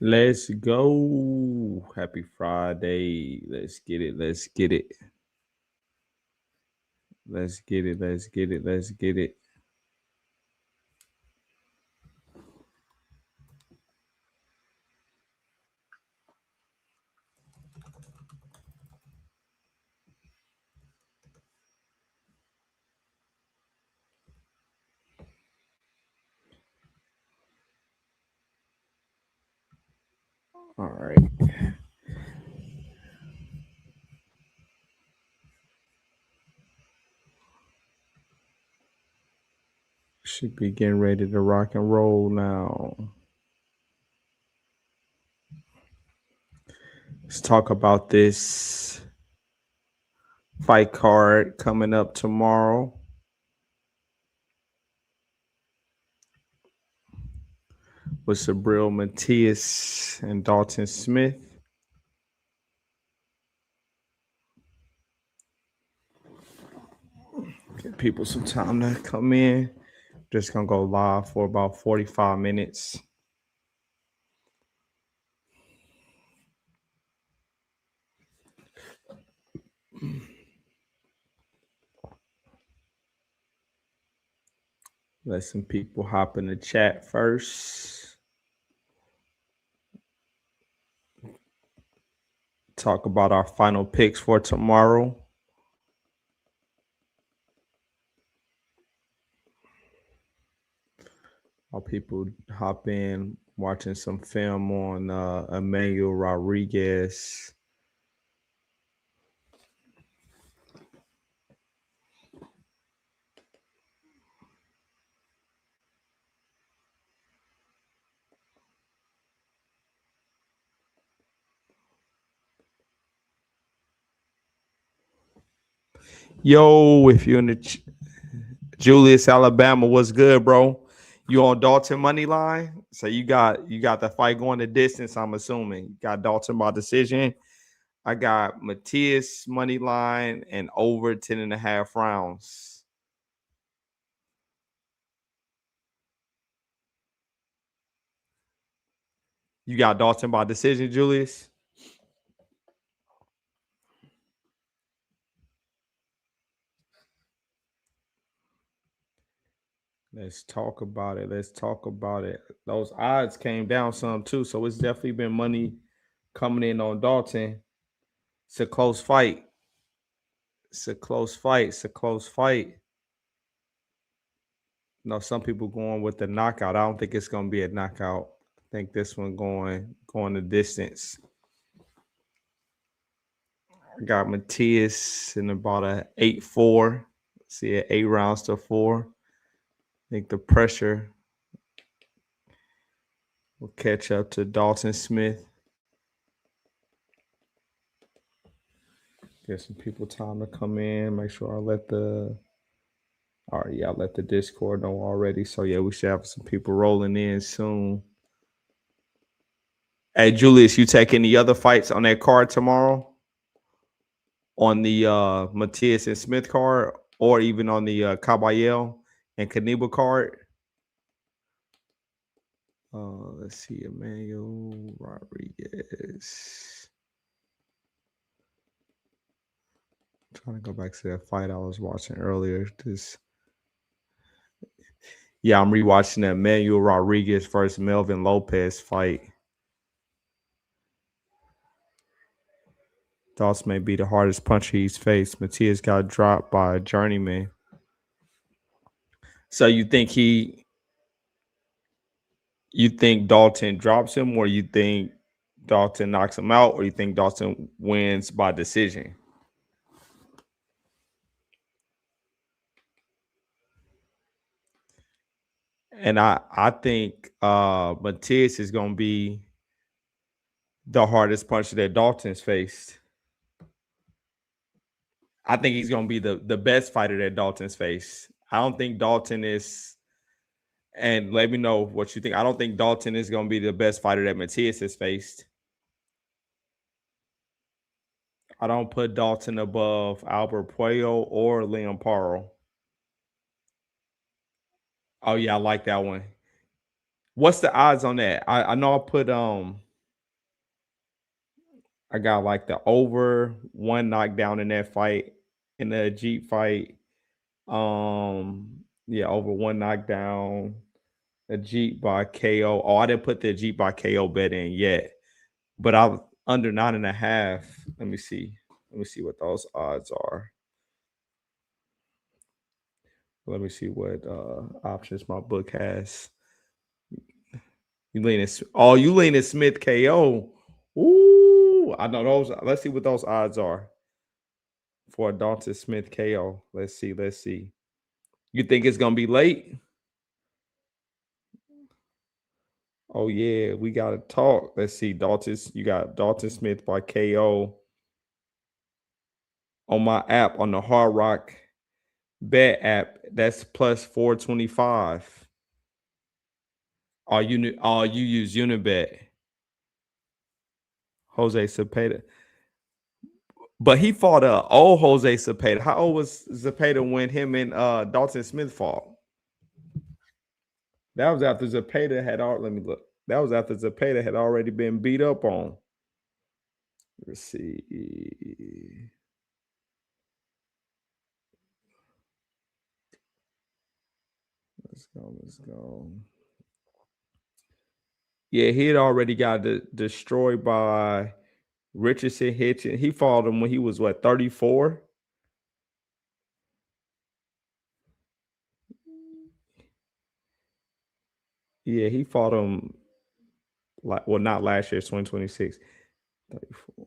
Let's go. Happy Friday. Let's get it. Let's get it. Let's get it. Let's get it. Let's get it. All right. Should be getting ready to rock and roll now. Let's talk about this fight card coming up tomorrow. With Subriel Matias and Dalton Smith. Give people some time to come in. Just gonna go live for about 45 minutes. Let some people hop in the chat first. Talk about our final picks for tomorrow. While people hop in, watching some film on Emmanuel Rodriguez. Yo, if you're in the Julius, Alabama, what's good, bro? You on Dalton money line? So you got the fight going the distance. I'm assuming you got Dalton by decision. I got Matias money line and over 10.5 rounds. You got Dalton by decision, Julius? Let's talk about it. Let's talk about it. Those odds came down some too, so it's definitely been money coming in on Dalton. It's a close fight. It's a close fight. It's a close fight. You know, some people going with the knockout. I don't think it's gonna be a knockout. I think this one going the distance. I got Matias in about a 8-4. See it 8 rounds to 4. I think the pressure will catch up to Dalton Smith. Get some people time to come in. Make sure I let the I let the Discord know already. So yeah, we should have some people rolling in soon. Hey Julius, you take any other fights on that card tomorrow? On the Matias and Smith card, or even on the Caballel and Caneba card? Let's see, Emmanuel Rodriguez. I'm trying to go back to that fight I was watching earlier. I'm rewatching that Emmanuel Rodriguez versus Melvin Lopez fight. Thoughts may be the hardest puncher he's faced. Matias got dropped by a journeyman. So you think Dalton drops him, or you think Dalton knocks him out, or you think Dalton wins by decision? And I think Matias is going to be the hardest puncher that Dalton's faced. I think he's going to be the best fighter that Dalton's faced. I don't think Dalton is, and let me know what you think. I don't think Dalton is going to be the best fighter that Matias has faced. I don't put Dalton above Albert Puello or Liam Paro. Oh yeah, I like that one. What's the odds on that? I know I put I got like the over one knockdown in that fight in the Jeep fight. Yeah, over one knockdown. A Jeep by KO. Oh, I didn't put the Jeep by KO bet in yet, but I under 9.5. Let me see. Let me see what those odds are. Let me see what options my book has. You leaning? Oh, you leaning Smith KO? Ooh, I know those. Let's see what those odds are for a Dalton Smith KO. Let's see. Let's see. You think it's gonna be late? Oh yeah, we gotta talk. Let's see. Dalton, you got Dalton Smith by KO on my app on the Hard Rock Bet app. That's plus 425. You use Unibet. Jose Cepeda. But he fought a old Jose Cepeda. How old was Cepeda when him and Dalton Smith fought? That was after Cepeda had already. Let me look. That was after Cepeda had already been beat up on. Let's see. Let's go. Let's go. Yeah, he had already got destroyed by Richardson Hitchens. He fought him when he was what, 34? Yeah, he fought him like, well, not last year, 2026. 34.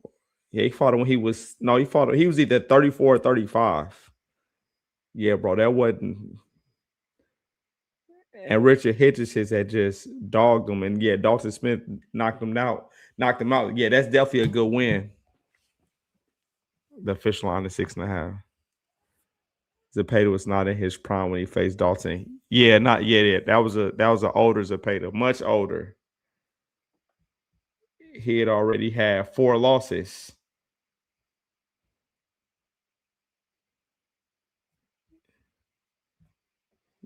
Yeah, he fought him when he was he was either 34 or 35. Yeah, bro, that wasn't. And Richard Hitchens had just dogged him, and yeah, Dalton Smith knocked him out. Yeah, that's definitely a good win. The official line is 6.5. Zepeda was not in his prime when he faced Dalton. Yeah, not yet. That was an older Zepeda, much older. He had already had 4 losses.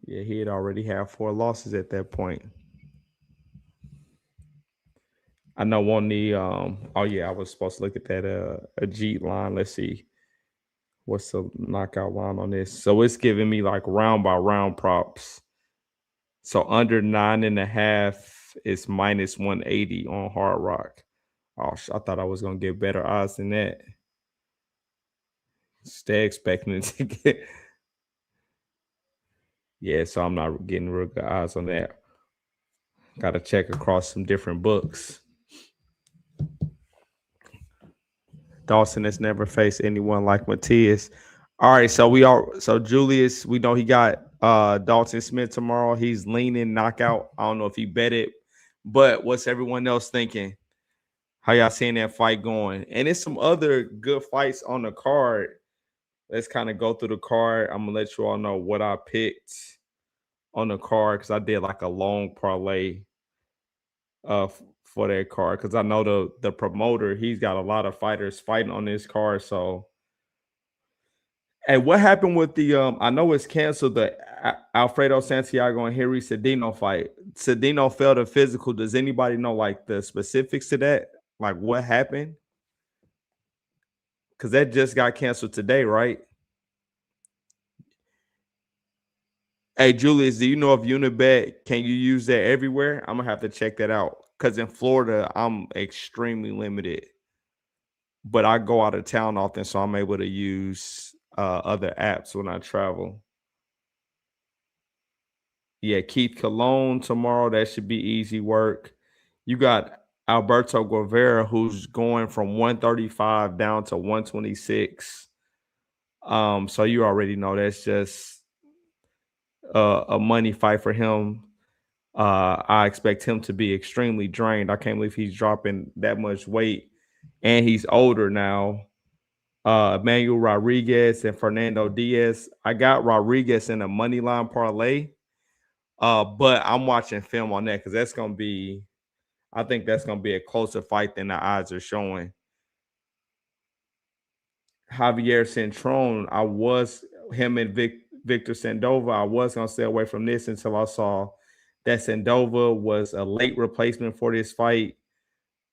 Yeah, he had already had 4 losses at that point. I know on the oh yeah, I was supposed to look at that Ajit line. Let's see. What's the knockout line on this? So it's giving me like round by round props. So under 9.5 is minus 180 on Hard Rock. Oh, I thought I was gonna get better odds than that. Stay expecting it to get. Yeah, so I'm not getting real good odds on that. Got to check across some different books. Dawson has never faced anyone like Matias. All right, so Julius, we know he got Dalton Smith tomorrow. He's leaning knockout. I don't know if he bet it, but what's everyone else thinking? How y'all seeing that fight going? And it's some other good fights on the card. Let's kind of go through the card. I'm gonna let you all know what I picked on the card because I did like a long parlay for that card because I know the promoter, he's got a lot of fighters fighting on this card. So hey, what happened with the I know it's canceled, the Alfredo Santiago and Henry Cedeno fight? Cedeno failed a physical. Does anybody know like the specifics to that? Like what happened? Because that just got canceled today, right? Hey, Julius, do you know if Unibet, can you use that everywhere? I'm gonna have to check that out. Because in Florida, I'm extremely limited. But I go out of town often, so I'm able to use other apps when I travel. Yeah, Keith Cologne tomorrow. That should be easy work. You got Alberto Guevara, who's going from 135 down to 126. So you already know that's just a money fight for him. I expect him to be extremely drained. I can't believe he's dropping that much weight, and he's older now. Emmanuel Rodriguez and Fernando Diaz. I got Rodriguez in a money line parlay, but I'm watching film on that because that's gonna be. I think that's gonna be a closer fight than the odds are showing. Javier Centron, I was him and Victor Sandova. I was gonna stay away from this until I saw that Sandova was a late replacement for this fight.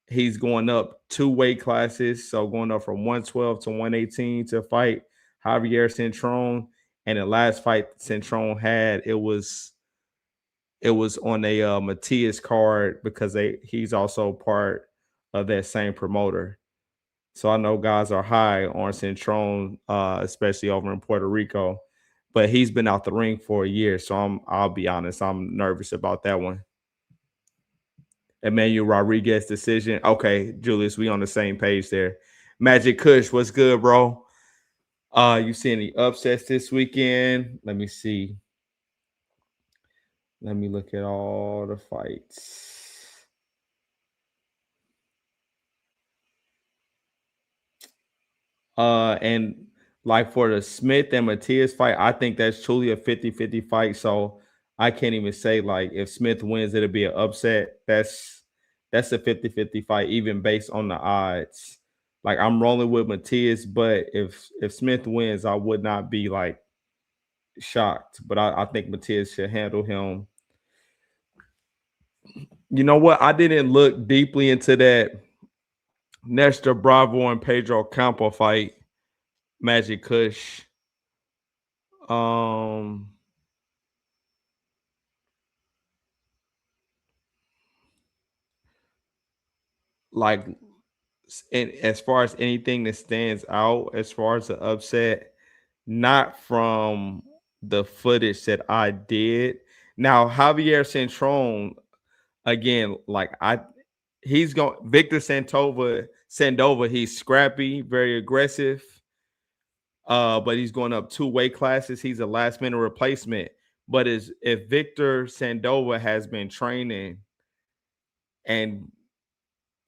He's going up 2 weight classes, so going up from 112 to 118 to fight Javier Centron. And the last fight Centron had, it was on a Matias card because he's also part of that same promoter. So I know guys are high on Centron, especially over in Puerto Rico, but he's been out the ring for a year. So I'll be honest, I'm nervous about that one. Emmanuel Rodriguez decision. Okay, Julius, we on the same page there. Magic Kush, what's good, bro? You see any upsets this weekend? Let me see. Let me look at all the fights. And like for the Smith and Matias fight, I think that's truly a 50-50 fight. So I can't even say like if Smith wins, it'll be an upset. That's a 50-50 fight, even based on the odds. Like I'm rolling with Matias, but if Smith wins, I would not be like shocked. But I think Matias should handle him. You know what? I didn't look deeply into that Nestor Bravo and Pedro Campo fight, Magic Kush. Um, like, and as far as anything that stands out, as far as the upset, not from the footage that I did. Now, Javier Centron, again, like he's going Victor Sandova, he's scrappy, very aggressive. But he's going up 2 weight classes. He's a last minute replacement. But if Victor Sandova has been training and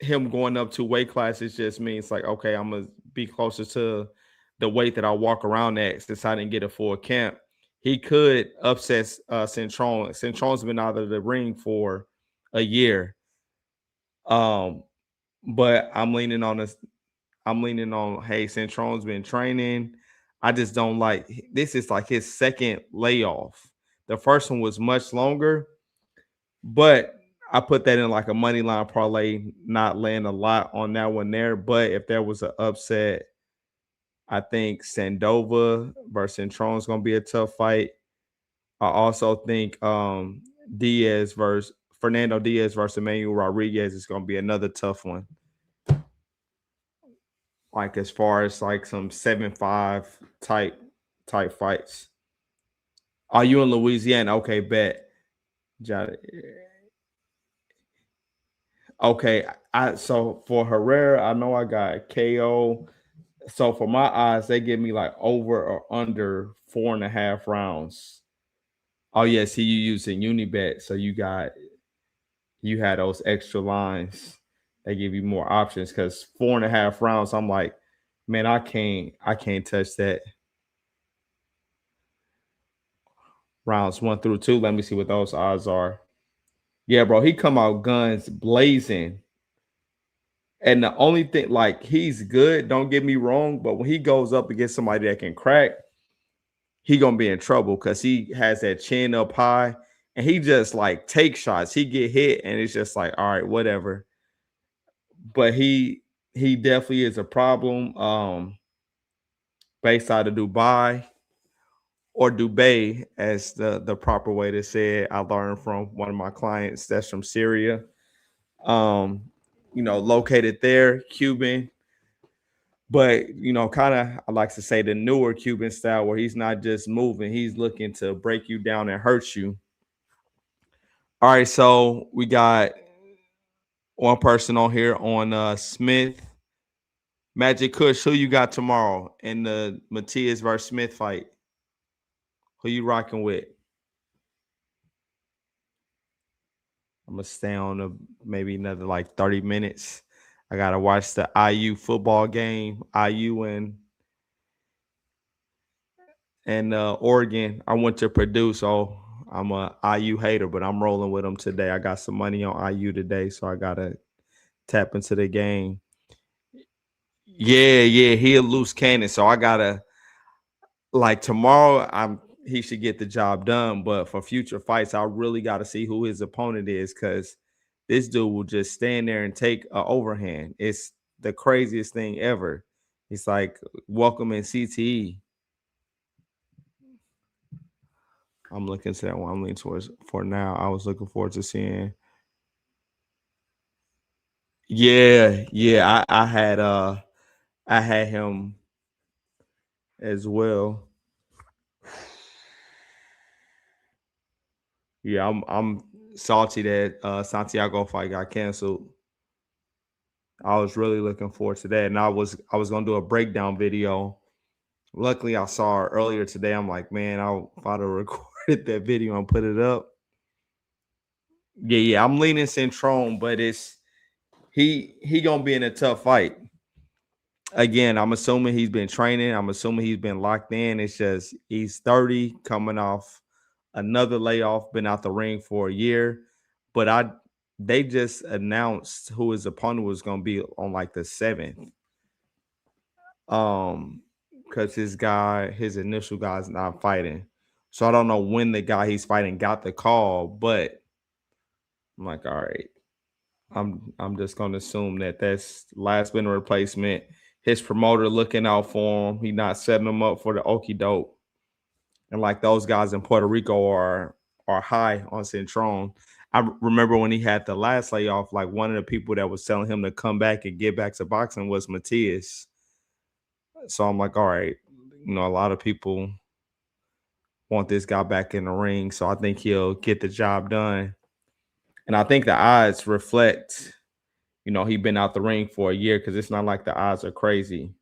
him going up 2 weight classes just means like, okay, I'm gonna be closer to the weight that I walk around at since I didn't get a full camp. He could upset Centron. Centron's been out of the ring for a year. But I'm leaning on this. I'm leaning on, hey, Centron's been training. I just don't like this is like his second layoff. The first one was much longer, but I put that in like a money line parlay, not laying a lot on that one there. But if there was an upset, I think Sandova versus Centron is gonna be a tough fight. I also think Diaz versus Fernando Diaz versus Emmanuel Rodriguez is gonna be another tough one. Like as far as like some 7-5 type fights. Are you in Louisiana? Okay, bet. Okay, so for Herrera, I know I got KO. So for my odds, they give me like over or under 4.5 rounds. Oh yeah, see you using Unibet, so you had those extra lines. They give you more options because 4.5 rounds. I'm like, man, I can't touch that. Rounds 1 through 2. Let me see what those odds are. Yeah, bro, he come out guns blazing. And the only thing, like, he's good, don't get me wrong, but when he goes up against somebody that can crack, he gonna be in trouble because he has that chin up high and he just like take shots. He get hit and it's just like, all right, whatever. But he definitely is a problem. Based out of Dubai or Dubai, as the proper way to say it. I learned from one of my clients that's from Syria. Um, located there, Cuban, but kind of I like to say the newer Cuban style where he's not just moving, he's looking to break you down and hurt you. All right, so we got one person on here on Smith. Magic Kush, who you got tomorrow in the Matias versus Smith fight? Who you rocking with? I'm gonna stay on maybe another like 30 minutes. I gotta watch the IU football game. IU and Oregon. I went to Purdue, so I'm a IU hater, but I'm rolling with them today. I got some money on IU today, so I gotta tap into the game. Yeah, he a loose cannon, so I gotta like tomorrow. He should get the job done, but for future fights, I really gotta see who his opponent is because This dude will just stand there and take a overhand. It's the craziest thing ever. It's like welcoming CTE. I'm looking to that one. I'm leaning towards for now. I was looking forward to seeing. Yeah. I had him as well. Yeah, I'm salty that Santiago fight got canceled. I was really looking forward to that, and I was gonna do a breakdown video. Luckily, I saw it earlier today. I'm like, man, if I'd have recorded that video and put it up. Yeah. I'm leaning Centrone, but he gonna be in a tough fight. Again, I'm assuming he's been training. I'm assuming he's been locked in. It's just he's 30, coming off another layoff, been out the ring for a year. But they just announced who his opponent was gonna be on like the 7th. Because his initial guy's not fighting. So I don't know when the guy he's fighting got the call, but I'm like, all right. I'm just gonna assume that that's last minute replacement. His promoter looking out for him. He not setting him up for the okie doke. And like those guys in Puerto Rico are high on Centron. I remember when he had the last layoff, like one of the people that was telling him to come back and get back to boxing was Matias. So I'm like, all right, a lot of people want this guy back in the ring. So I think he'll get the job done. And I think the odds reflect, he been out the ring for a year because it's not like the odds are crazy.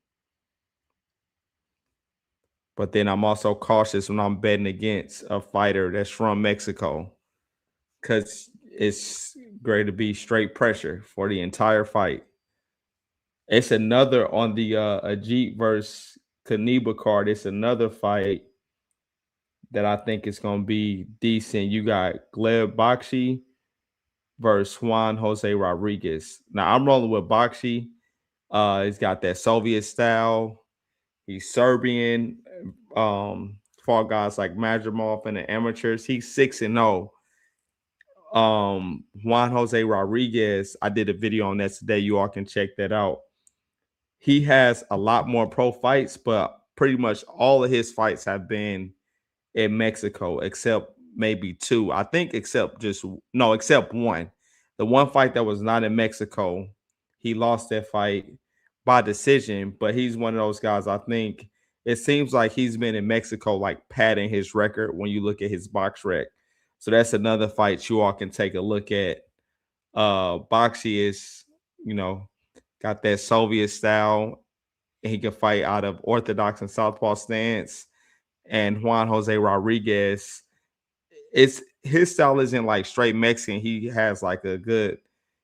But then I'm also cautious when I'm betting against a fighter that's from Mexico because it's great to be straight pressure for the entire fight. It's another on the Ajit versus Kaniba card. It's another fight that I think is going to be decent. You got Gleb Bakshi versus Juan Jose Rodriguez. Now, I'm rolling with Bakshi. He's got that Soviet style. He's Serbian. Fought guys like Madrimov and the amateurs. He's 6-0. Juan Jose Rodriguez, I did a video on that today. You all can check that out. He has a lot more pro fights, but pretty much all of his fights have been in Mexico, except maybe 2. I think except one. The one fight that was not in Mexico, he lost that fight by decision, but he's one of those guys. I think it seems like he's been in Mexico, like padding his record when you look at his box rec. So that's another fight you all can take a look at. Boxy is, got that Soviet style. And he can fight out of orthodox and southpaw stance. And Juan Jose Rodriguez, his style isn't like straight Mexican. He has like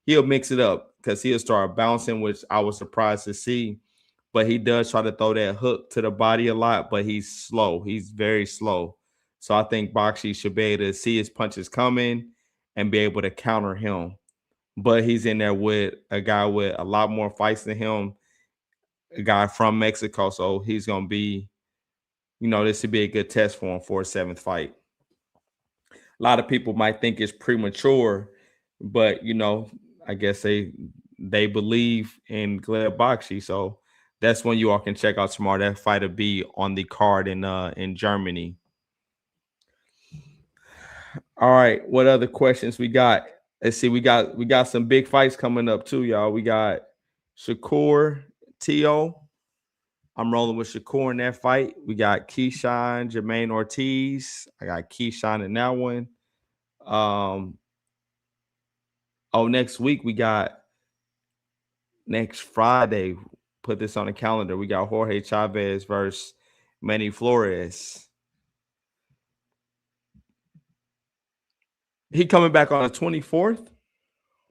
he'll mix it up because he'll start bouncing, which I was surprised to see. But he does try to throw that hook to the body a lot, but he's slow. He's very slow. So I think Bakshi should be able to see his punches coming and be able to counter him. But he's in there with a guy with a lot more fights than him, a guy from Mexico. So he's going to be, this would be a good test for him for a 7th fight. A lot of people might think it's premature, but, I guess they believe in Gleb Bakshi. So that's when you all can check out tomorrow. That fight will be on the card in Germany. All right, what other questions we got? Let's see. We got some big fights coming up too, y'all. We got Shakur T.O. I'm rolling with Shakur in that fight. We got Keyshawn, Jermaine Ortiz. I got Keyshawn in that one. Next week we got next Friday. Put this on the calendar. We got Jorge Chavez versus Manny Flores. He coming back on the 24th.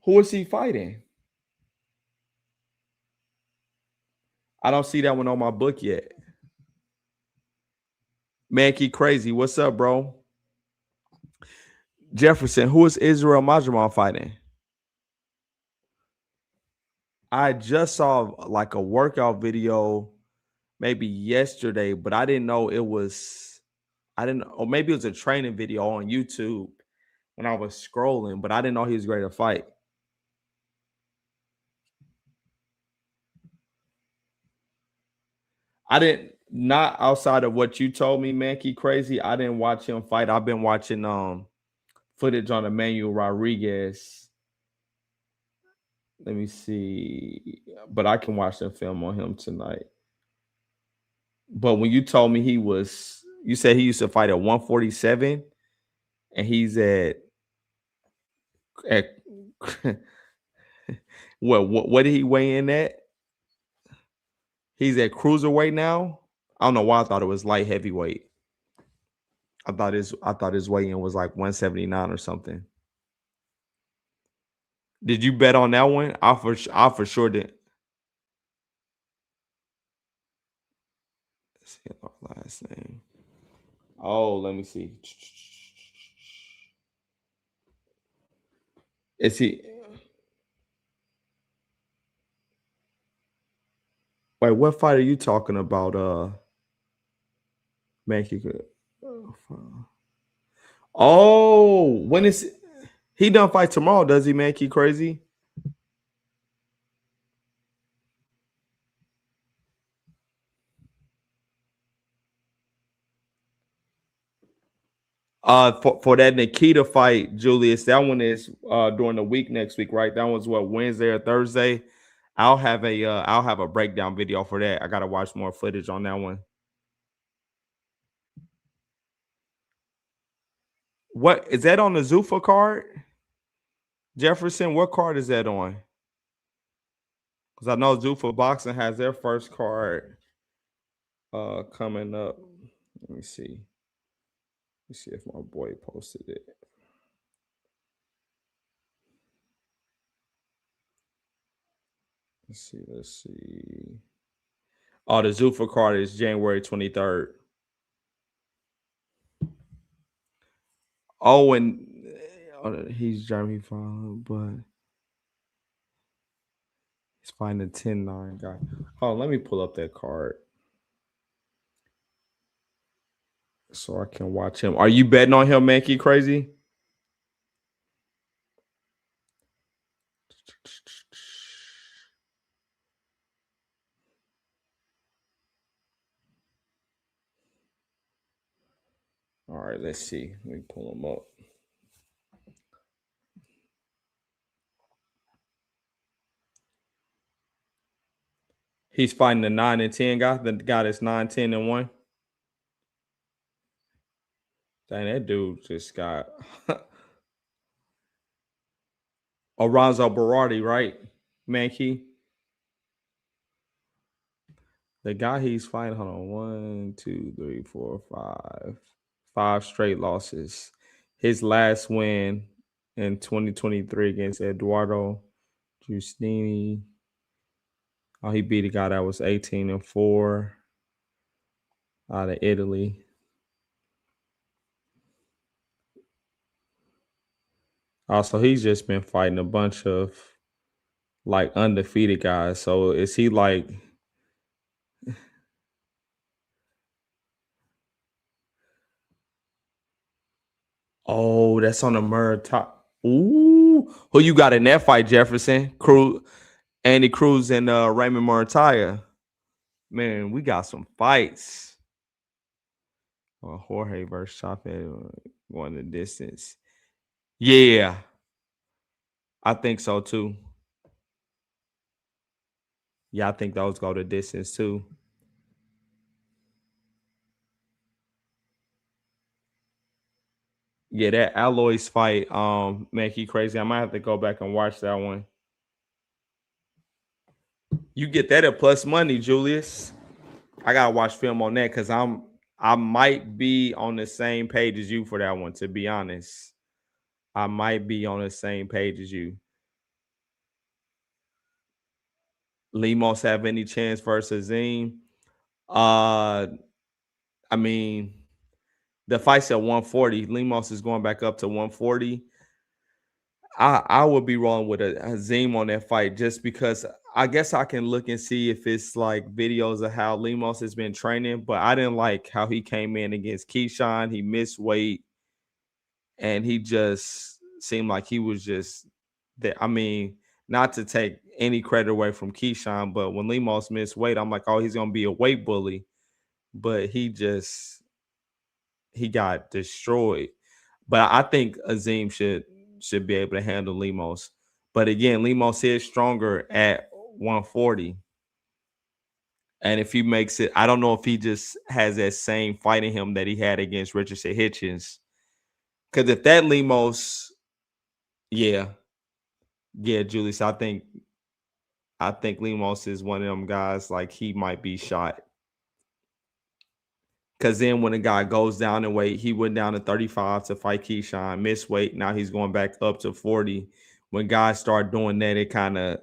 Who is he fighting? I don't see that one on my book yet. Mankey Crazy, what's up, bro? Jefferson, who is Israel Madrimov fighting? I just saw like a workout video maybe yesterday, but I didn't know or maybe it was a training video on YouTube when I was scrolling, but I didn't know he was ready to fight. I didn't not outside of what you told me, Mankey Crazy. I didn't watch him fight. I've been watching footage on Emmanuel Rodriguez. Let me see. But I can watch the film on him tonight. But when you told me you said he used to fight at 147 and he's at what did he weigh in at? He's at cruiserweight now. I don't know why I thought it was light heavyweight. I thought his weigh-in was like 179 or something. Did you bet on that one? I for sure did. Let's see our last name. Oh, let me see. Is he? Wait, what fight are you talking about? Mankey. Oh, when is he done fight tomorrow? Does he, Mankey Crazy? For that Nikita fight, Julius, that one is during the week next week, right? That one's what, Wednesday or Thursday. I'll have a breakdown video for that. I gotta watch more footage on that one. What is that on the Zuffa card? Jefferson, what card is that on? Because I know Zuffa Boxing has their first card coming up. Let me see. Let's see if my boy posted it. Let's see. Oh, the Zuffa card is January 23rd. Oh, and he's Jeremy Fowler, but he's fighting a 10-9 guy. Hold on, let me pull up that card so I can watch him. Are you betting on him, Mankey Crazy? All right, let's see. Let me pull him up. He's fighting the 9-10 guy, the guy that's 9-10-1. Dang, that dude just got Alonzo Berardi, right? Mankey. The guy he's fighting, hold on, 1, 2, 3, 4, 5 straight losses. His last win in 2023 against Eduardo Giustini. Oh, he beat a guy that was 18-4 out of Italy. Also, he's just been fighting a bunch of like undefeated guys. So is he like? Oh, that's on the Murr top. Ooh, who you got in that fight, Jefferson? Andy Cruz and Raymond Murtaya. Man, we got some fights. Jorge versus Chape going the distance. Yeah, I think so too. Yeah, I think those go the distance too. Yeah, that Alloys fight, make you crazy. I might have to go back and watch that one. You get that at plus money, Julius. I gotta watch film on that because I might be on the same page as you for that one, to be honest. I might be on the same page as you. Limos have any chance versus Zim? I mean, the fight's at 140. Limos is going back up to 140. I would be rolling with a Zim on that fight just because I guess I can look and see if it's like videos of how Limos has been training, but I didn't like how he came in against Keyshawn. He missed weight and he just seemed like he was just there. I mean, not to take any credit away from Keyshawn, but when Lemos missed weight, I'm like, oh, he's gonna be a weight bully. But he got destroyed. But I think Azim should be able to handle Lemos. But again, Lemos is stronger at 140. And if he makes it, I don't know if he just has that same fight in him that he had against Richardson Hitchens. Because if that Lemos, yeah, Julius, I think Lemos is one of them guys like he might be shot. Because then when a guy goes down in weight, he went down to 35 to fight Keyshawn, missed weight. Now he's going back up to 40. When guys start doing that, it kind of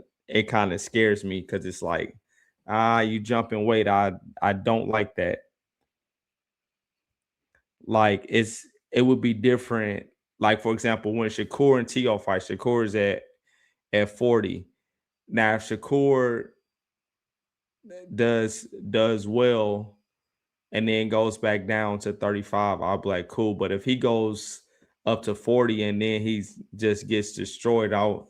scares me because it's like, you jump in weight. I don't like that. Like it would be different. Like, for example, when Shakur and T.O. fight, Shakur is at 40. Now, if Shakur does well and then goes back down to 35, I'll be like, cool. But if he goes up to 40 and then he just gets destroyed, I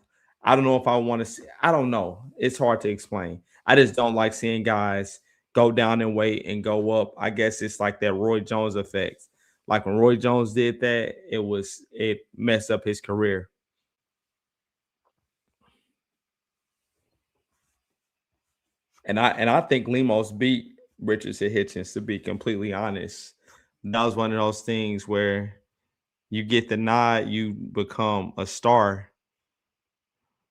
don't know if I want to see. I don't know. It's hard to explain. I just don't like seeing guys go down in weight and go up. I guess it's like that Roy Jones effect. Like when Roy Jones did that, it messed up his career. And I think Lemos beat Richardson Hitchens, to be completely honest. That was one of those things where you get the nod, you become a star.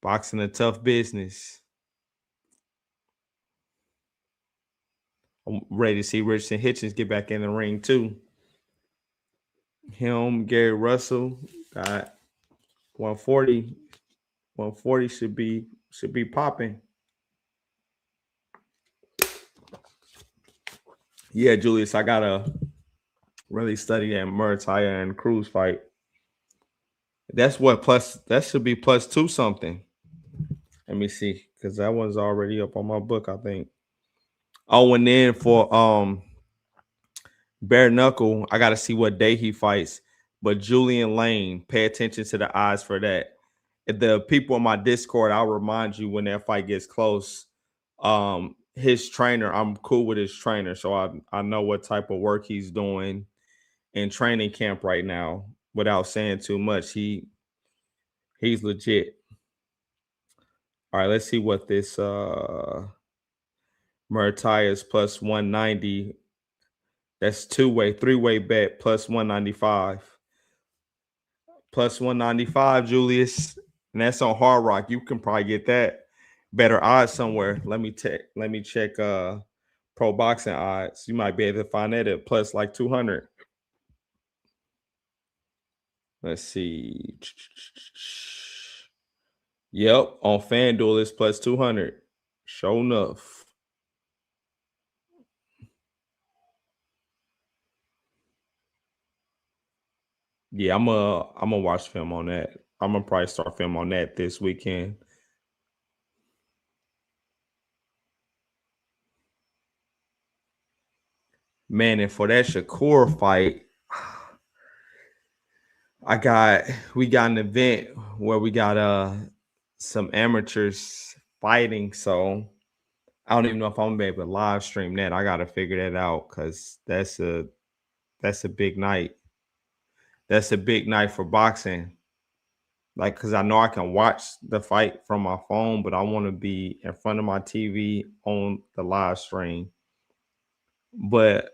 Boxing a tough business. I'm ready to see Richardson Hitchens get back in the ring too. Him, Gary Russell, got 140. 140 should be popping. Yeah, Julius, I gotta really study that Murtaya and Cruz fight. That's what that should be +2 something. Let me see, because that one's already up on my book, I think. Oh, and then for bare knuckle, I gotta see what day he fights. But Julian Lane, pay attention to the odds for that. If the people on my Discord, I'll remind you when that fight gets close. His trainer, I'm cool with his trainer, so I know what type of work he's doing in training camp right now. Without saying too much, he's legit. All right, let's see what this Murtayas +190. That's two-way, three-way bet +195. +195, Julius. And that's on Hard Rock. You can probably get that better odds somewhere. Let me check pro boxing odds. You might be able to find that at plus like 200. Let's see. Yep, on FanDuel it's plus 200. Sure enough. Yeah, I'm gonna watch film on that. I'm gonna probably start film on that this weekend. Man, and for that Shakur fight, we got an event where we got some amateurs fighting, so I don't even know if I'm gonna be able to live stream that. I gotta figure that out because that's a big night. That's a big night for boxing. Like, because I know I can watch the fight from my phone, but I want to be in front of my TV on the live stream. But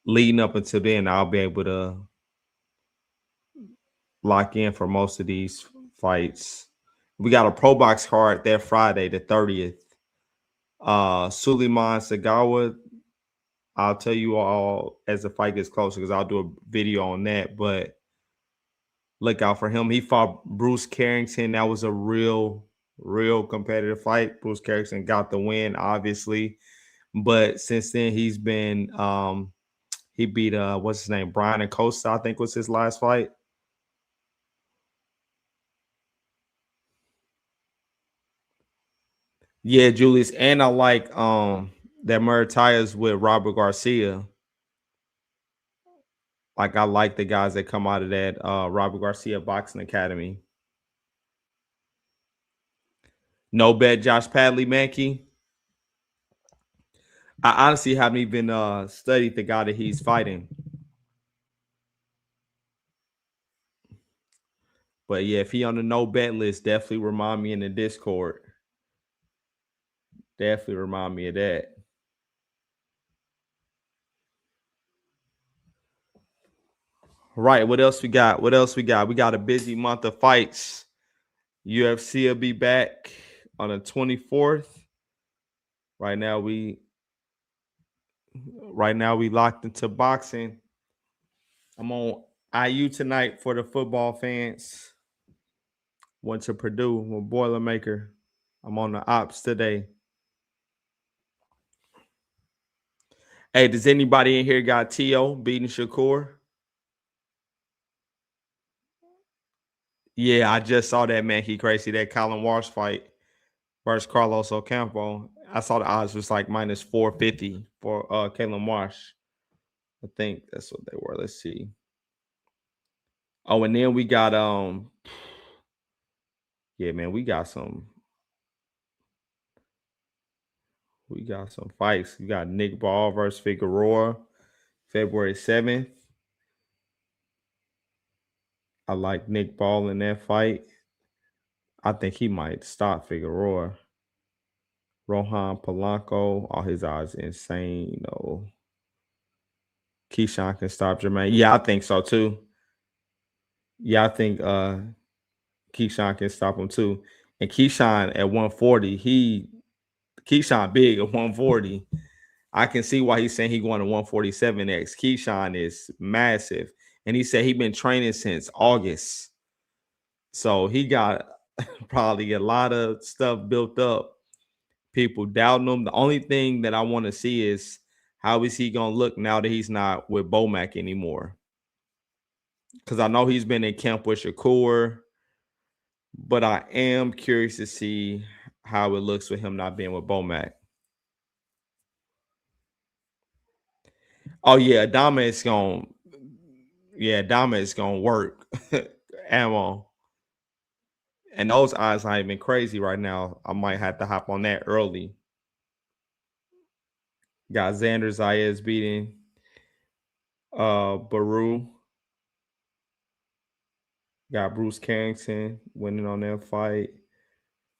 leading up until then, I'll be able to lock in for most of these fights. We got a pro box card that Friday, the 30th. Suleiman Sagawa, I'll tell you all as the fight gets closer because I'll do a video on that. But look out for him. He fought Bruce Carrington. That was a real competitive fight. Bruce Carrington got the win, obviously. But since then, he's been he beat what's his name? Brian Acosta, I think was his last fight. Yeah, Julius. And I like that Murtayas with Robert Garcia. Like I like the guys that come out of that Robert Garcia Boxing Academy. No bet, Josh Padley, Mankey. I honestly haven't even studied the guy that he's fighting. But yeah, if he on the no bet list, definitely remind me in the Discord. Definitely remind me of that. Right. What else we got? We got a busy month of fights. UFC will be back on the 24th. Right now we locked into boxing. I'm on IU tonight for the football fans. Went to Purdue with Boilermaker. I'm on the ops today. Hey, does anybody in here got T.O. beating Shakur? Yeah, I just saw that, man. He crazy. That Colin Walsh fight versus Carlos Ocampo. I saw the odds was like minus 450 for Kalen Walsh. I think that's what they were. Let's see. Oh, and then we got yeah, man, we got some fights. We got Nick Ball versus Figueroa, February 7th. I like Nick Ball in that fight. I think he might stop Figueroa. Rohan Polanco, all his odds insane, you know. Keyshawn can stop Jermaine. Yeah, I think so too. Yeah, I think Keyshawn can stop him too. And Keyshawn at 140, Keyshawn big at 140. I can see why he's saying he going to 147X. Keyshawn is massive. And he said he been training since August. So he got probably a lot of stuff built up. People doubting him. The only thing that I want to see is how is he going to look now that he's not with Bomac anymore? Because I know he's been in camp with Shakur, but I am curious to see how it looks with him not being with Bomac. Oh yeah, Adama is gonna work. Ammo. And those odds not even crazy right now. I might have to hop on that early. Got Xander Zayas beating Baru. Got Bruce Carrington winning on that fight.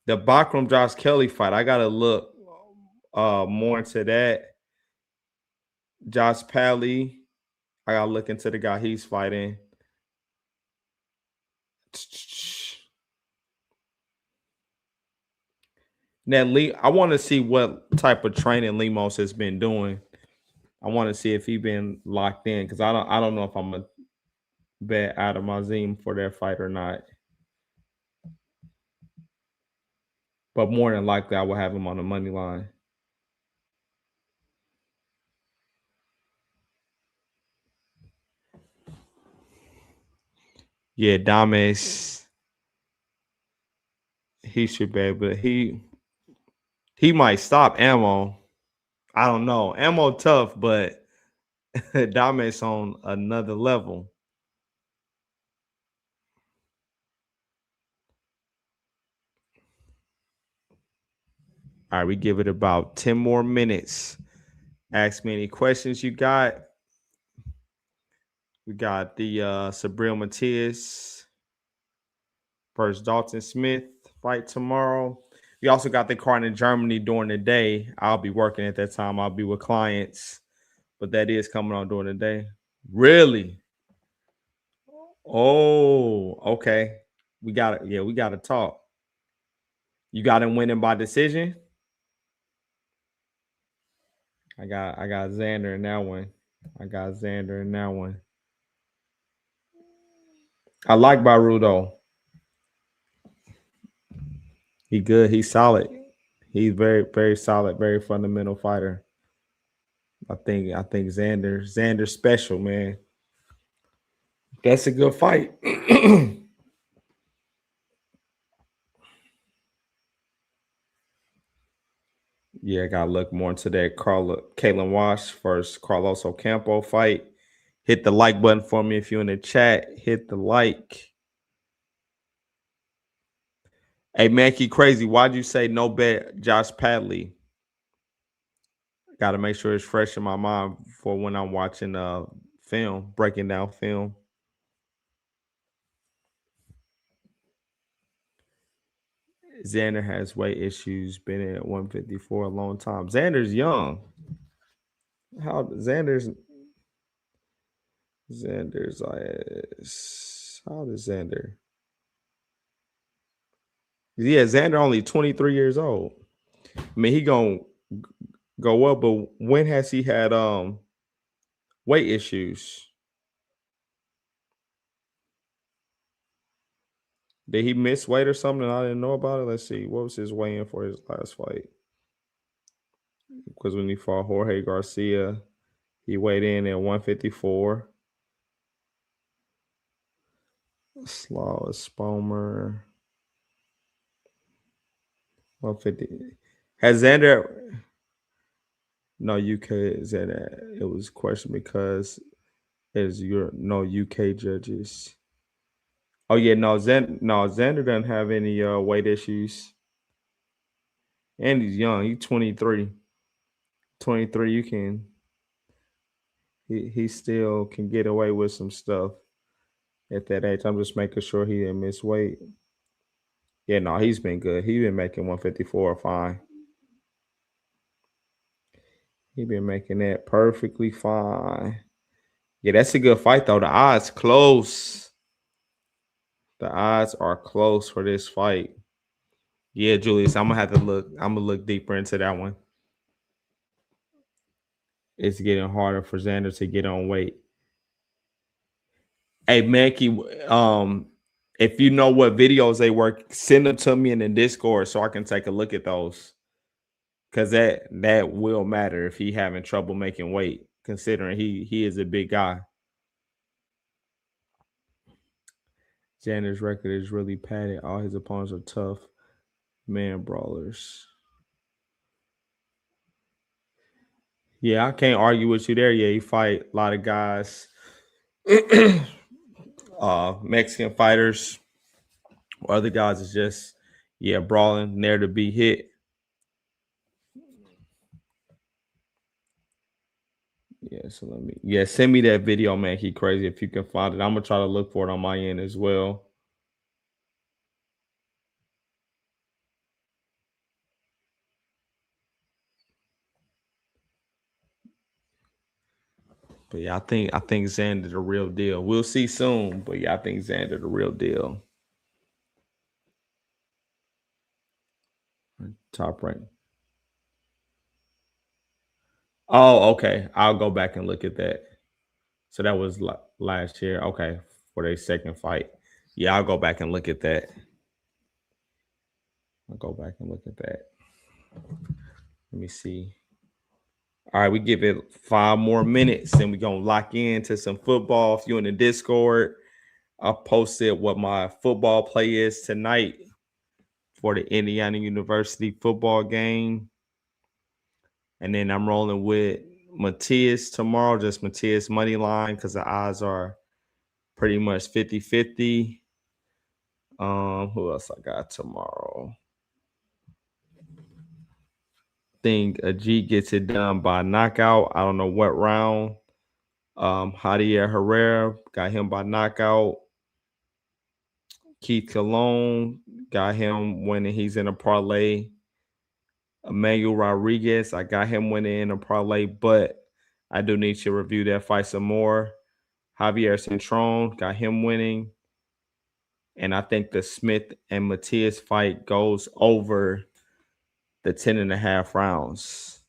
The Bakram Josh Kelly fight, I gotta look more into that. Josh Pally, I gotta look into the guy he's fighting. Now, I want to see what type of training Lemos has been doing. I want to see if he's been locked in because I don't know if I'm a bet Adam Azim for that fight or not. But more than likely, I will have him on the money line. Yeah, Dames, he should be able to. He might stop Ammo. I don't know. Ammo tough, but Dames on another level. All right, we give it about 10 more minutes. Ask me any questions you got. We got the Subriel Matias versus Dalton Smith fight tomorrow. We also got the card in Germany during the day. I'll be working at that time. I'll be with clients, but that is coming on during the day. Really? Oh, okay. We got it. Yeah, we got to talk. You got him winning by decision. I got Xander in that one. I like Baru though. He good. He's solid. He's very, very solid, very fundamental fighter. I think Xander's special, man. That's a good fight. Yeah, I gotta look more into that Kalen Walsh versus Carlos Ocampo fight. Hit the like button for me if you're in the chat. Hit the like. Hey, Mankey Crazy, why'd you say no bet Josh Padley? Got to make sure it's fresh in my mind for when I'm watching film, breaking down film. Xander has weight issues, been at 154 a long time. Xander's young. How Xander's how old is Xander? Yeah, Xander only 23 years old. I mean, he gonna go up, but when has he had weight issues? Did he miss weight or something I didn't know about it? Let's see. What was his weigh-in for his last fight? Because when he fought Jorge Garcia, he weighed in at 154. Slaw Spomer. 150. Has Xander? No, UK Xander. It was questioned because there's no UK judges. Oh yeah, no, Xander doesn't have any weight issues. And he's young. He's 23. 23, you can he still can get away with some stuff at that age. I'm just making sure he didn't miss weight. Yeah, no, he's been good. He's been making 154 fine. He's been making that perfectly fine. Yeah, that's a good fight though. The odds close. The odds are close for this fight. Yeah, Julius, I'm gonna have to look. I'm gonna look deeper into that one. It's getting harder for Xander to get on weight. Hey, Mankey, if you know what videos they work, send them to me in the Discord so I can take a look at those. Cause that will matter if he having trouble making weight, considering he is a big guy. Xander's record is really padded. All his opponents are tough man brawlers. Yeah, I can't argue with you there. Yeah, you fight a lot of guys, Mexican fighters, or other guys is just brawling there to be hit. Yeah, so send me that video, man. He crazy if you can find it. I'm gonna try to look for it on my end as well. But yeah, I think Xander the real deal. We'll see soon, but yeah, I think Xander the real deal. Top rank. Oh, okay. I'll go back and look at that. So that was last year. Okay, for their second fight. Yeah, I'll go back and look at that. I'll go back and look at that. Let me see. All right, we give it 5 more minutes and we're going to lock into some football. If you're in the Discord, I posted what my football play is tonight for the Indiana University football game. And then I'm rolling with Matias tomorrow, just Matias money line because the odds are pretty much 50-50. Who else I got tomorrow? Think a G gets it done by knockout. I don't know what round. Javier Herrera got him by knockout. Keith Colon got him winning. He's in a parlay. Emmanuel Rodriguez, I got him winning in a parlay, but I do need to review that fight some more. Javier Centron got him winning. And I think the Smith and Matias fight goes over the 10.5 rounds.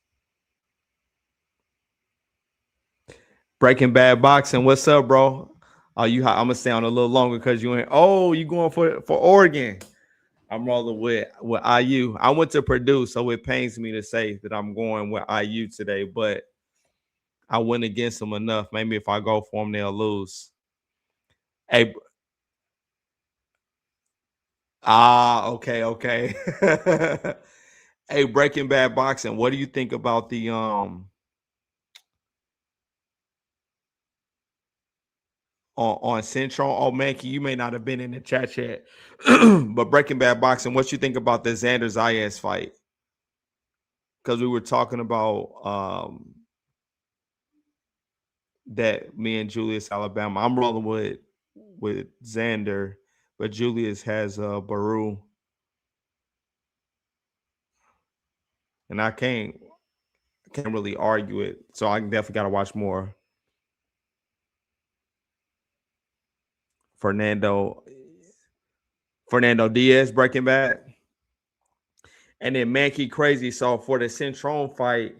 Breaking Bad Boxing, what's up, bro? I'm gonna stay on a little longer because you ain't. Oh, you going for Oregon? I'm rolling with IU. I went to Purdue, so it pains me to say that I'm going with IU today, but I went against them enough. Maybe if I go for them, they'll lose. Hey, okay. Hey, Breaking Bad Boxing, what do you think about the on Central. Oh, Mankey, you may not have been in the chat yet, but Breaking Bad Boxing, what you think about the Xander Zayas fight? Because we were talking about that me and Julius Alabama. I'm rolling with Xander, but Julius has Baru, and I can't really argue it. So I definitely got to watch more. Fernando Diaz, Breaking Bad, and then Mankey Crazy. So for the Centron fight,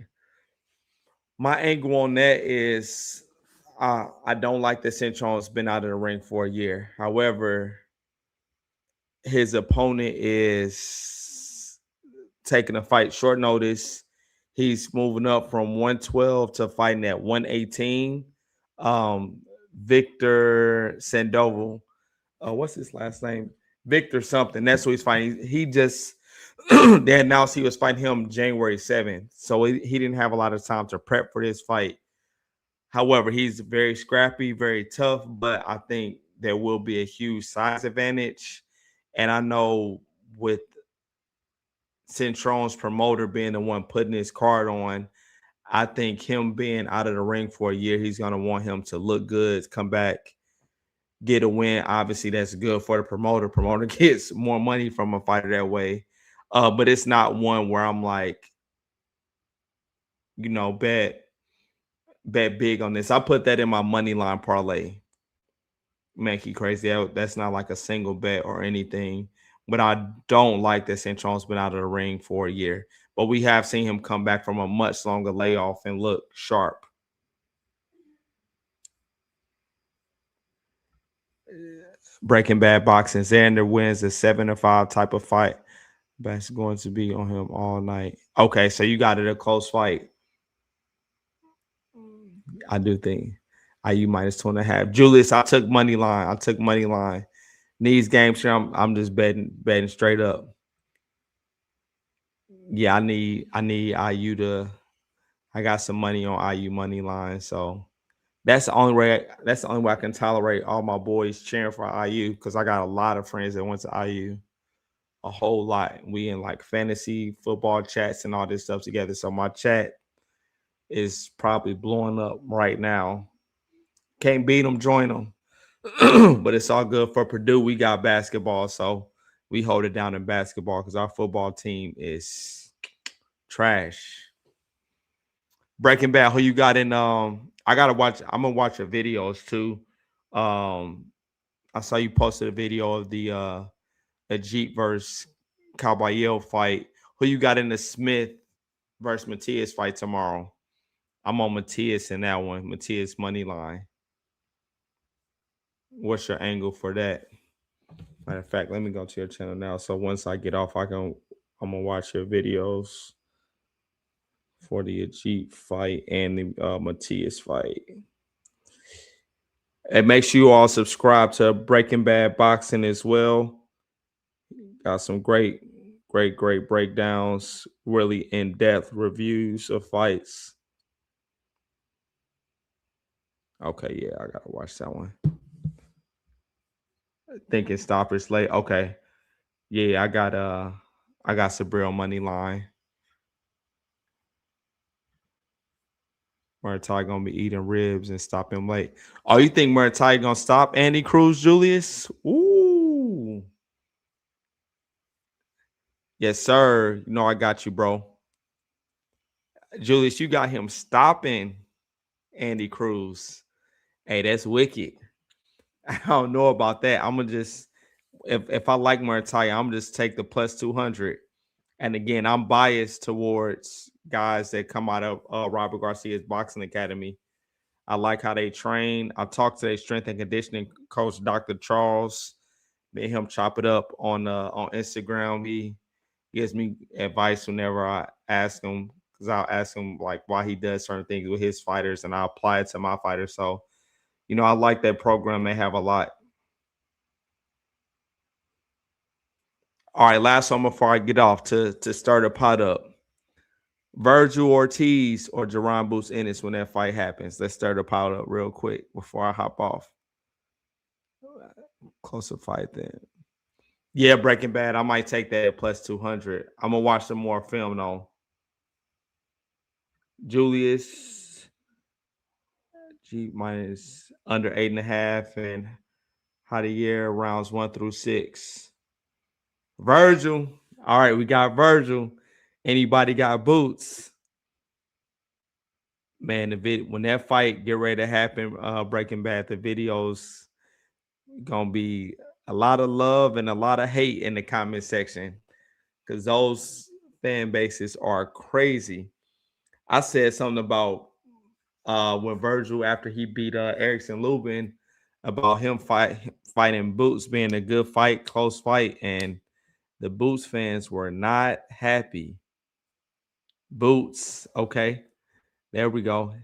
my angle on that is I don't like that Centron's been out of the ring for a year. However, his opponent is taking a fight short notice. He's moving up from 112 to fighting at 118. Victor Sandoval. What's his last name? Victor something. That's what he's fighting. He just they announced he was fighting him January 7th. So he didn't have a lot of time to prep for this fight. However, he's very scrappy, very tough, but I think there will be a huge size advantage. And I know with Centron's promoter being the one putting his card on, I think him being out of the ring for a year, he's going to want him to look good, come back, get a win. Obviously, that's good for the promoter. Promoter gets more money from a fighter that way. But it's not one where I'm like, bet big on this. I put that in my money line parlay. Mankey Crazy. That's not like a single bet or anything. But I don't like that Centron's been out of the ring for a year. But we have seen him come back from a much longer layoff and look sharp. Breaking Bad Boxing. Xander wins a 7-5 type of fight. That's going to be on him all night. Okay, so you got it a close fight. I do think IU minus 2.5. Julius, I took money line. These games here, I'm just betting straight up. Yeah, I need IU to. I got some money on IU money line, so that's the only way. That's the only way I can tolerate all my boys cheering for IU because I got a lot of friends that went to IU, a whole lot. We in like fantasy football chats and all this stuff together. So my chat is probably blowing up right now. Can't beat them, join them. But it's all good for Purdue. We got basketball, so we hold it down in basketball because our football team is trash. Breaking Bad, who you got in? I gotta watch. I'm gonna watch your videos too. I saw you posted a video of the Ajit versus Caballero fight. Who you got in the Smith versus Matias fight tomorrow? I'm on Matias in that one. Matias money line. What's your angle for that? Matter of fact, let me go to your channel now. So once I get off, I'm gonna watch your videos for the Ajit fight and the Matias fight. And make sure you all subscribe to Breaking Bad Boxing as well. Got some great breakdowns, really in-depth reviews of fights. Okay, yeah, I gotta watch that one. Thinking stoppers late. Okay. Yeah, I got Subriel money line. Murtai gonna be eating ribs and stop him late. Oh, you think Murtai gonna stop Andy Cruz, Julius? Ooh. Yes, sir. You know I got you, bro. Julius, you got him stopping Andy Cruz. Hey, that's wicked. I don't know about that. I'm gonna just if I like Murtai, I'm just take the plus 200. And again, I'm biased towards guys that come out of Robert Garcia's boxing academy. I like how they train. I talked to their strength and conditioning coach, Dr. Charles. Made him chop it up on Instagram. He gives me advice whenever I ask him, because I'll ask him like why he does certain things with his fighters, and I apply it to my fighters. So, I like that program. They have a lot. All right, last one before I get off to start a pot up. Virgil Ortiz or Jerron Boots Ennis when that fight happens. Let's start the pot up real quick before I hop off. Closer fight then. Yeah, Breaking Bad. I might take that at plus 200. I'm gonna watch some more film though. Julius G minus under 8.5 and how the year rounds 1 through 6. Virgil. All right, we got Virgil. Anybody got boots? Man, when that fight get ready to happen, Breaking Bad, the videos gonna be a lot of love and a lot of hate in the comment section because those fan bases are crazy. I said something about when Virgil after he beat Erickson Lubin about him fighting Boots being a good fight, close fight, and the Boots fans were not happy. Boots, okay, there we go.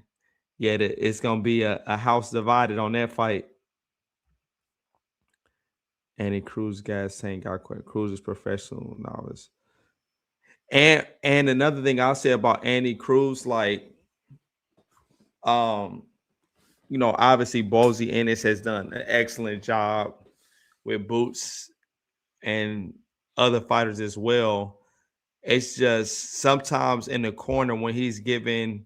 Yeah, it's gonna be a house divided on that fight. Andy Cruz guys saying got quite Cruz is professional knowledge. And another thing I'll say about Andy Cruz, like obviously Bozy Ennis has done an excellent job with Boots and other fighters as well. It's just sometimes in the corner when he's giving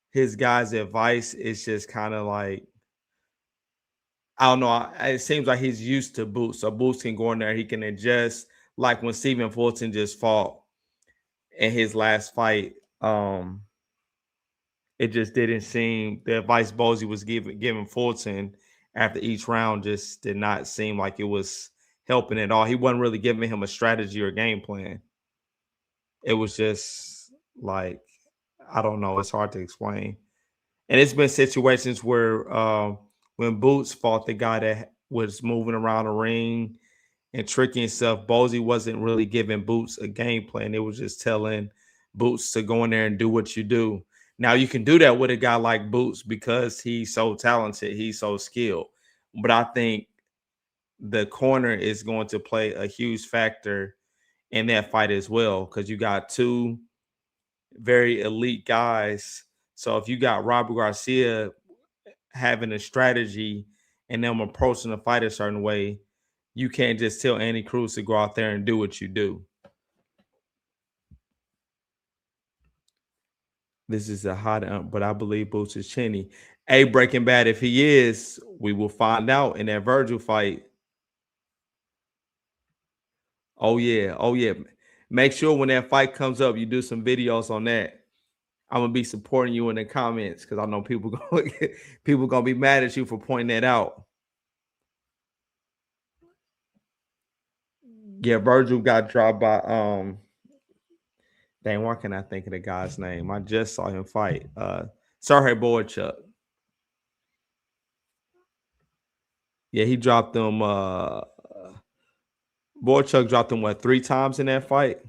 his guys advice, it's just kind of like I don't know. It seems like he's used to Boots, so Boots can go in there. He can adjust. Like when Stephen Fulton just fought in his last fight, it just didn't seem the advice Bozy was giving Fulton after each round just did not seem like it was helping at all. He wasn't really giving him a strategy or game plan. It was just like I don't know. It's hard to explain. And it's been situations where when Boots fought the guy that was moving around the ring and tricking himself, Bozy wasn't really giving Boots a game plan. It was just telling Boots to go in there and do what you do. Now you can do that with a guy like Boots because he's so talented, he's so skilled. But I think the corner is going to play a huge factor in that fight as well because you got two very elite guys. So if you got Robert Garcia having a strategy and them approaching the fight a certain way, you can't just tell Andy Cruz to go out there and do what you do. This is a hot, but I believe Boots is chinny. Hey, Breaking Bad, if he is, we will find out in that Virgil fight. Oh yeah, oh yeah. Make sure when that fight comes up, you do some videos on that. I'm gonna be supporting you in the comments because I know people gonna be mad at you for pointing that out. Yeah, Virgil got dropped by dang, why can't I think of the guy's name? I just saw him fight. Sorry, Boychuk. Yeah, he dropped them. Boychuk dropped him what 3 times in that fight.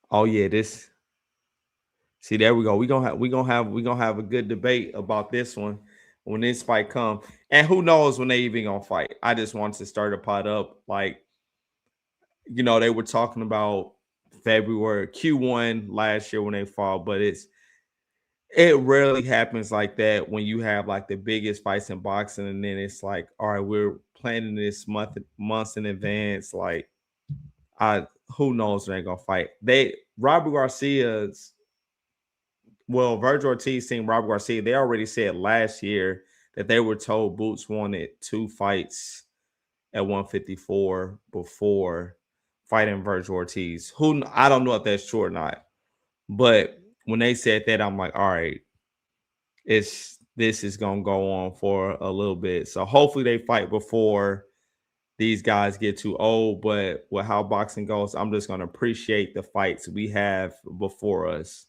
Oh yeah, this. See, there we go. We gonna have a good debate about this one when this fight comes. And who knows when they even gonna fight? I just want to start a pot up. Like, they were talking about February Q1 last year when they fought, but it rarely happens like that when you have like the biggest fights in boxing, and then it's like, all right, we're planning this months in advance. Like, who knows when they're gonna fight? Robert Garcia's Virgil Ortiz team, Robert Garcia, they already said last year that they were told Boots wanted 2 fights at 154 before fighting Virgil Ortiz. I don't know if that's true or not, but when they said that, I'm like, all right, this is gonna go on for a little bit. So hopefully they fight before these guys get too old. But with how boxing goes, I'm just gonna appreciate the fights we have before us.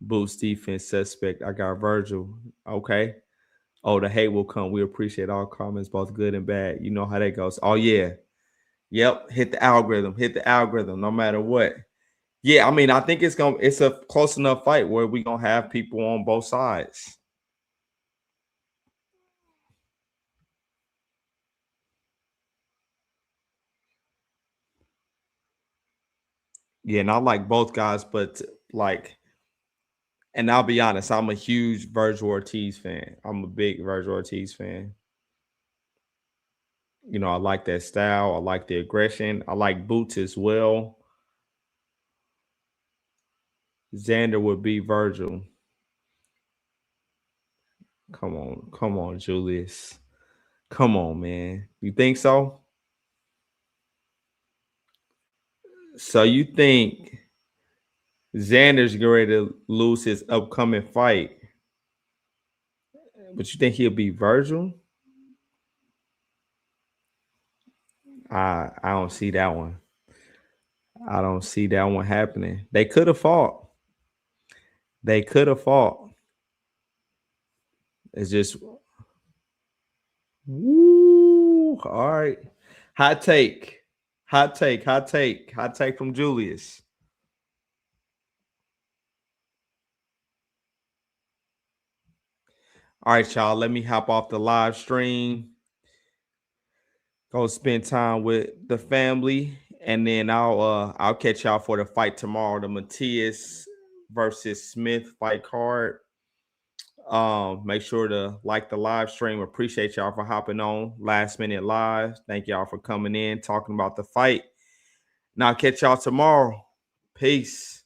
Boost defense suspect. I got Virgil. Okay. Oh, the hate will come. We appreciate all comments, both good and bad. You know how that goes. Oh yeah. Yep. Hit the algorithm. Hit the algorithm. No matter what. Yeah, I mean, I think it's a close enough fight where we're gonna have people on both sides. Yeah, and I like both guys, but like And I'll be honest, I'm a huge Virgil Ortiz fan. I'm a big Virgil Ortiz fan. You know, I like that style. I like the aggression. I like bouts as well. Xander would be Virgil. Come on, Julius. Come on, man. You think so? So you think Xander's getting ready to lose his upcoming fight, but you think he'll be Virgil? I don't see that one. I don't see that one happening. They could have fought. They could have fought. It's just woo. All right. Hot take. Hot take. Hot take. Hot take from Julius. All right, y'all. Let me hop off the live stream. Go spend time with the family, and then I'll catch y'all for the fight tomorrow. The Matias versus Smith fight card. Make sure to like the live stream. Appreciate y'all for hopping on last minute live. Thank y'all for coming in, talking about the fight. Now catch y'all tomorrow. Peace.